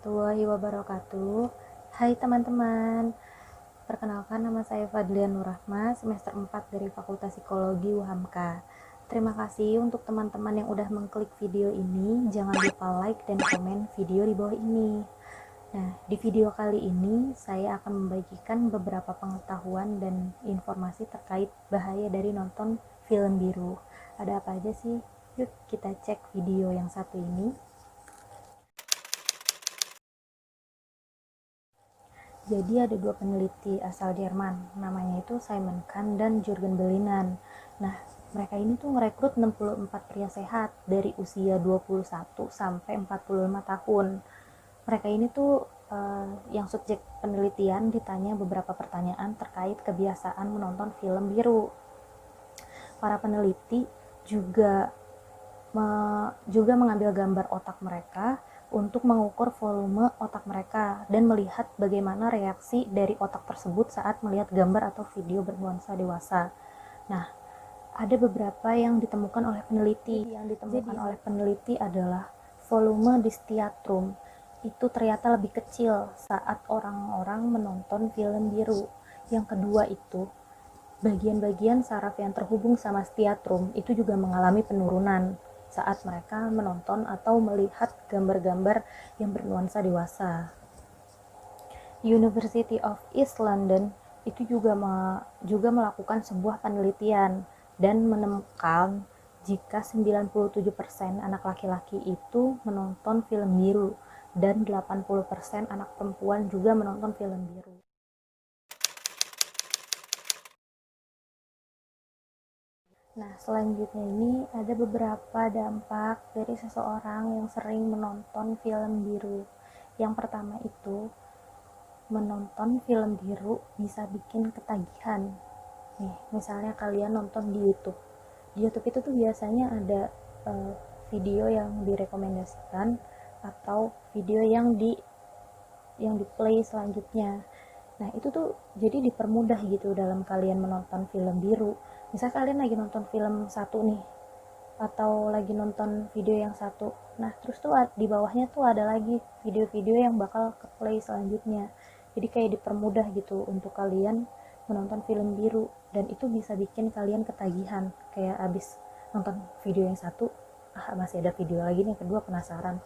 warahmatullahi wabarakatuh. Hai teman-teman, perkenalkan nama saya Fadlian Nurrahma, semester 4 dari Fakultas Psikologi UHAMKA. Terima kasih untuk teman-teman yang udah mengklik video ini. Jangan lupa like dan komen video di bawah ini. Nah, di video kali ini saya akan membagikan beberapa pengetahuan dan informasi terkait bahaya dari nonton film biru. Ada apa aja sih? Yuk kita cek video yang satu ini. Jadi ada dua peneliti asal Jerman, namanya itu Simon Kahn dan Jürgen Bellinan. Nah, mereka ini tuh merekrut 64 pria sehat dari usia 21 sampai 45 tahun. Mereka ini tuh yang subjek penelitian ditanya beberapa pertanyaan terkait kebiasaan menonton film biru. Para peneliti juga mengambil gambar otak mereka untuk mengukur volume otak mereka dan melihat bagaimana reaksi dari otak tersebut saat melihat gambar atau video bernuansa dewasa. Nah, ada beberapa yang ditemukan oleh peneliti. Oleh peneliti adalah volume distiatrum itu ternyata lebih kecil saat orang-orang menonton film biru. Yang kedua itu, bagian-bagian saraf yang terhubung sama stiatrum itu juga mengalami penurunan saat mereka menonton atau melihat gambar-gambar yang bernuansa dewasa. University of East London itu juga melakukan sebuah penelitian dan menemukan jika 97% anak laki-laki itu menonton film biru dan 80% anak perempuan juga menonton film biru. Nah, selanjutnya ini ada beberapa dampak dari seseorang yang sering menonton film biru. Yang pertama itu, menonton film biru bisa bikin ketagihan. Nih, misalnya kalian nonton di YouTube. Di YouTube itu tuh biasanya ada video yang direkomendasikan atau video yang di play selanjutnya. Nah, itu tuh jadi dipermudah gitu dalam kalian menonton film biru. Misal kalian lagi nonton film satu nih, atau lagi nonton video yang satu. Nah, terus tuh di bawahnya tuh ada lagi video-video yang bakal ke play selanjutnya. Jadi kayak dipermudah gitu untuk kalian menonton film biru. Dan itu bisa bikin kalian ketagihan. Kayak abis nonton video yang satu, masih ada video lagi nih, kedua penasaran.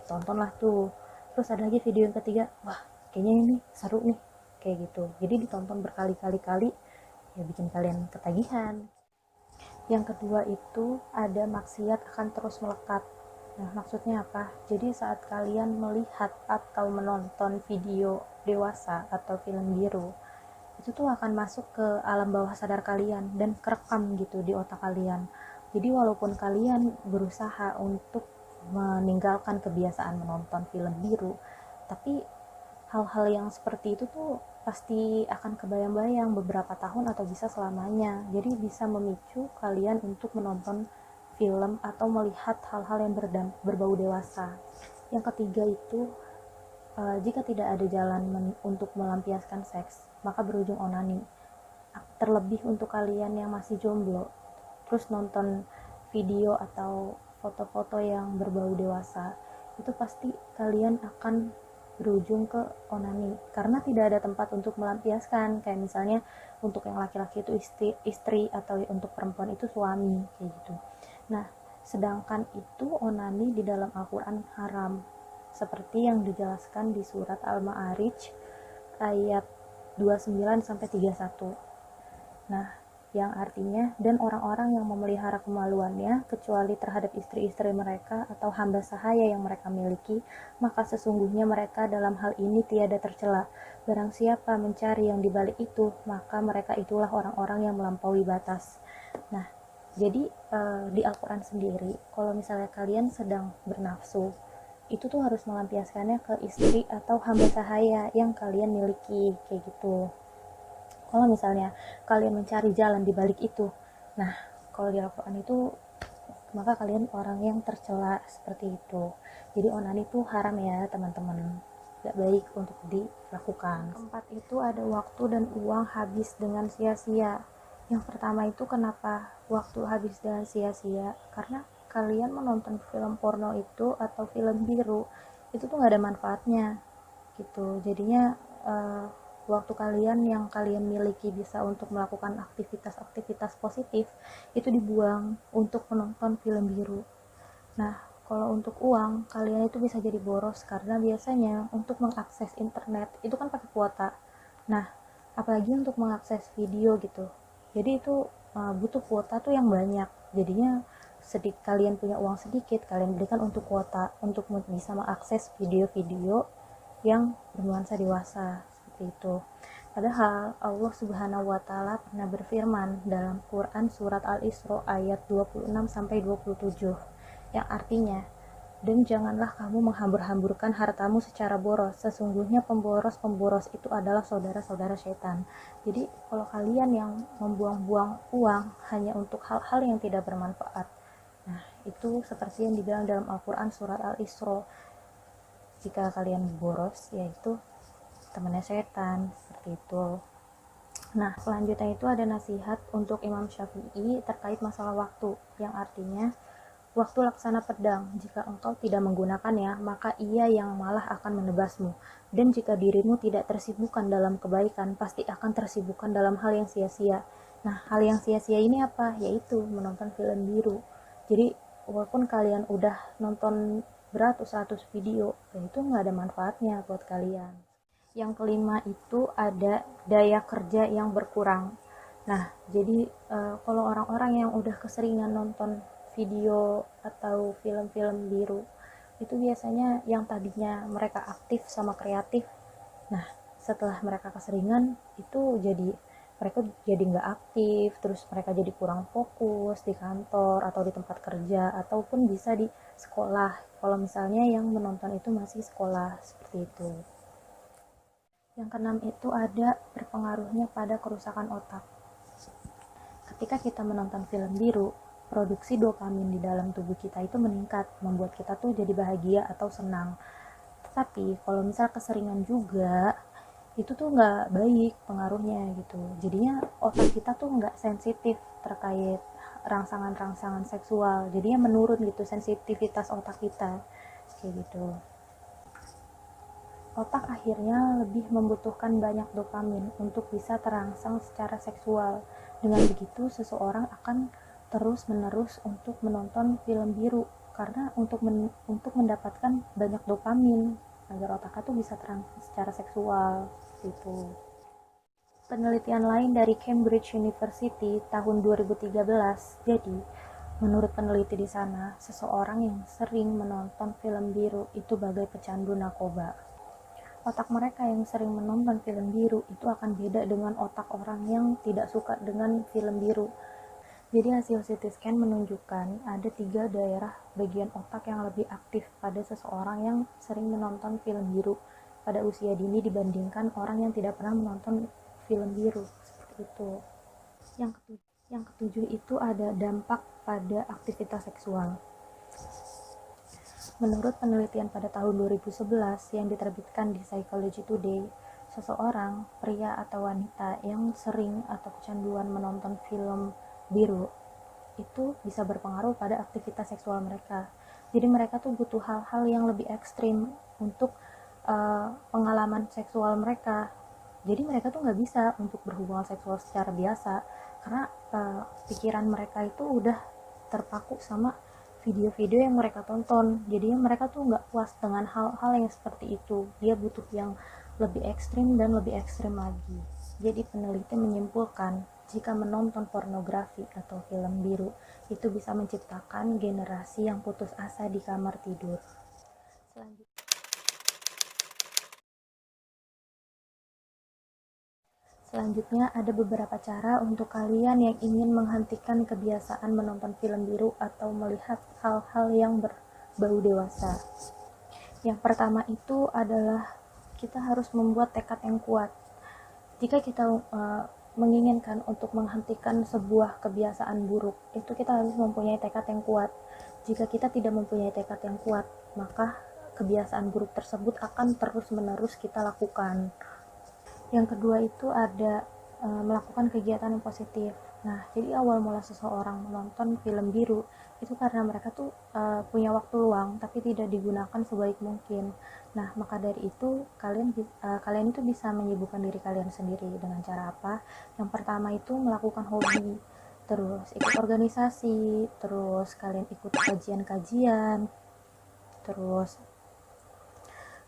Tontonlah tuh. Terus ada lagi video yang ketiga, wah kayaknya ini seru nih, kayak gitu. Jadi ditonton berkali-kali ya bikin kalian ketagihan. Yang kedua itu ada maksiat akan terus melekat. Nah, maksudnya apa? Jadi saat kalian melihat atau menonton video dewasa atau film biru, itu tuh akan masuk ke alam bawah sadar kalian dan kerekam gitu di otak kalian. Jadi walaupun kalian berusaha untuk meninggalkan kebiasaan menonton film biru, tapi hal-hal yang seperti itu tuh pasti akan kebayang-bayang beberapa tahun atau bisa selamanya. Jadi bisa memicu kalian untuk menonton film atau melihat hal-hal yang berbau dewasa. Yang ketiga itu, jika tidak ada jalan untuk melampiaskan seks, maka berujung onani. Terlebih untuk kalian yang masih jomblo, terus nonton video atau foto-foto yang berbau dewasa, itu pasti kalian akan berujung ke onani karena tidak ada tempat untuk melampiaskan. Kayak misalnya untuk yang laki-laki itu istri atau untuk perempuan itu suami, kayak gitu. Nah, sedangkan itu onani di dalam Al-Quran haram seperti yang dijelaskan di surat Al-Ma'arij ayat 29 sampai 31. Nah, yang artinya, dan orang-orang yang memelihara kemaluannya kecuali terhadap istri-istri mereka atau hamba sahaya yang mereka miliki, maka sesungguhnya mereka dalam hal ini tiada tercela. Barang siapa mencari yang dibalik itu, maka mereka itulah orang-orang yang melampaui batas. Nah, jadi di Al-Quran sendiri, kalau misalnya kalian sedang bernafsu, itu tuh harus melampiaskannya ke istri atau hamba sahaya yang kalian miliki, kayak gitu. Kalau misalnya kalian mencari jalan di balik itu, nah kalau di Al-Quran itu maka kalian orang yang tercela seperti itu. Jadi onani itu haram ya teman-teman, gak baik untuk dilakukan. Keempat itu ada waktu dan uang habis dengan sia-sia. Yang pertama itu kenapa waktu habis dengan sia-sia? Karena kalian menonton film porno itu atau film biru itu tuh nggak ada manfaatnya gitu. Jadinya waktu kalian yang kalian miliki bisa untuk melakukan aktivitas-aktivitas positif itu dibuang untuk menonton film biru. Nah, kalau untuk uang, kalian itu bisa jadi boros karena biasanya untuk mengakses internet itu kan pakai kuota. Nah, apalagi untuk mengakses video gitu. Jadi itu butuh kuota tuh yang banyak. Jadinya sedikit kalian punya uang sedikit, kalian berikan untuk kuota untuk bisa mengakses video-video yang bernuansa dewasa seperti itu. Padahal Allah Subhanahu wa taala pernah berfirman dalam Quran surat Al-Isra ayat 26 sampai 27 yang artinya, dan janganlah kamu menghambur-hamburkan hartamu secara boros, sesungguhnya pemboros-pemboros itu adalah saudara-saudara setan. Jadi kalau kalian yang membuang-buang uang hanya untuk hal-hal yang tidak bermanfaat, nah itu seperti yang dibilang dalam Al-Quran surat Al-Isra, jika kalian boros yaitu temannya setan, seperti itu. Nah, selanjutnya itu ada nasihat untuk Imam Syafi'i terkait masalah waktu, yang artinya waktu laksana pedang, jika engkau tidak menggunakannya, maka ia yang malah akan menebasmu. Dan jika dirimu tidak tersibukkan dalam kebaikan, pasti akan tersibukkan dalam hal yang sia-sia. Nah, hal yang sia-sia ini apa? Yaitu menonton film biru. Jadi, walaupun kalian udah nonton beratus-ratus video, itu nggak ada manfaatnya buat kalian. Yang kelima itu ada daya kerja yang berkurang. Nah, jadi kalau orang-orang yang udah keseringan nonton video atau film-film biru, itu biasanya yang tadinya mereka aktif sama kreatif, nah setelah mereka keseringan itu mereka jadi nggak aktif, terus mereka jadi kurang fokus di kantor atau di tempat kerja ataupun bisa di sekolah kalau misalnya yang menonton itu masih sekolah, seperti itu. Yang keenam itu ada berpengaruhnya pada kerusakan otak. Ketika kita menonton film biru, produksi dopamin di dalam tubuh kita itu meningkat, membuat kita tuh jadi bahagia atau senang. Tetapi kalau misal keseringan juga, itu tuh nggak baik pengaruhnya gitu. Jadinya otak kita tuh nggak sensitif terkait rangsangan-rangsangan seksual. Jadinya menurun gitu sensitivitas otak kita, kayak gitu. Otak akhirnya lebih membutuhkan banyak dopamin untuk bisa terangsang secara seksual. Dengan begitu, seseorang akan terus-menerus untuk menonton film biru karena untuk mendapatkan banyak dopamin agar otaknya tuh bisa terangsang secara seksual gitu. Penelitian lain dari Cambridge University tahun 2013, jadi menurut peneliti di sana, seseorang yang sering menonton film biru itu bagai pecandu narkoba. Otak mereka yang sering menonton film biru itu akan beda dengan otak orang yang tidak suka dengan film biru. Jadi hasil CT scan menunjukkan ada 3 daerah bagian otak yang lebih aktif pada seseorang yang sering menonton film biru pada usia dini dibandingkan orang yang tidak pernah menonton film biru, seperti itu. Yang ketujuh itu ada dampak pada aktivitas seksual. Menurut penelitian pada tahun 2011 yang diterbitkan di Psychology Today, seseorang, pria atau wanita yang sering atau kecanduan menonton film biru itu bisa berpengaruh pada aktivitas seksual mereka. Jadi mereka tuh butuh hal-hal yang lebih ekstrim untuk pengalaman seksual mereka. Jadi mereka tuh nggak bisa untuk berhubungan seksual secara biasa karena pikiran mereka itu udah terpaku sama video-video yang mereka tonton. Jadinya mereka tuh nggak puas dengan hal-hal yang seperti itu. Dia butuh yang lebih ekstrim dan lebih ekstrim lagi. Jadi peneliti menyimpulkan jika menonton pornografi atau film biru itu bisa menciptakan generasi yang putus asa di kamar tidur. Selanjutnya ada beberapa cara untuk kalian yang ingin menghentikan kebiasaan menonton film biru atau melihat hal-hal yang berbau dewasa. Yang pertama itu adalah kita harus membuat tekad yang kuat. Jika kita menginginkan untuk menghentikan sebuah kebiasaan buruk, itu kita harus mempunyai tekad yang kuat. Jika kita tidak mempunyai tekad yang kuat, maka kebiasaan buruk tersebut akan terus-menerus kita lakukan. Yang kedua itu ada melakukan kegiatan yang positif. Nah, jadi awal mula seseorang menonton film biru itu karena mereka tuh punya waktu luang tapi tidak digunakan sebaik mungkin. Nah, maka dari itu kalian itu bisa menyibukkan diri kalian sendiri dengan cara apa? Yang pertama itu melakukan hobi, terus ikut organisasi, terus kalian ikut kajian-kajian, terus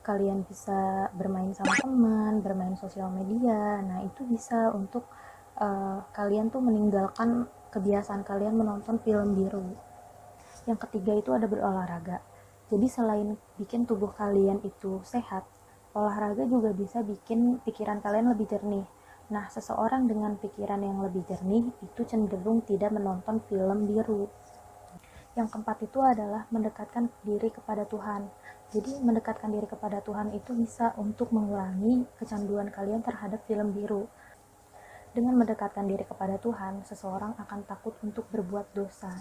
kalian bisa bermain sama teman, bermain sosial media. Nah, itu bisa untuk kalian tuh meninggalkan kebiasaan kalian menonton film biru. Yang ketiga itu ada berolahraga. Jadi selain bikin tubuh kalian itu sehat, olahraga juga bisa bikin pikiran kalian lebih jernih. Nah, seseorang dengan pikiran yang lebih jernih itu cenderung tidak menonton film biru. Yang keempat itu adalah mendekatkan diri kepada Tuhan. Jadi mendekatkan diri kepada Tuhan itu bisa untuk mengurangi kecanduan kalian terhadap film biru. Dengan mendekatkan diri kepada Tuhan, seseorang akan takut untuk berbuat dosa.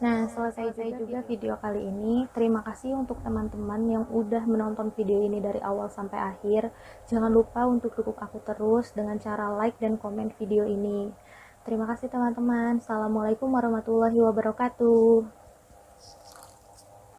Nah, selesai juga video kali ini. Terima kasih untuk teman-teman yang udah menonton video ini dari awal sampai akhir. Jangan lupa untuk dukung aku terus dengan cara like dan komen video ini. Terima kasih teman-teman. Assalamualaikum warahmatullahi wabarakatuh.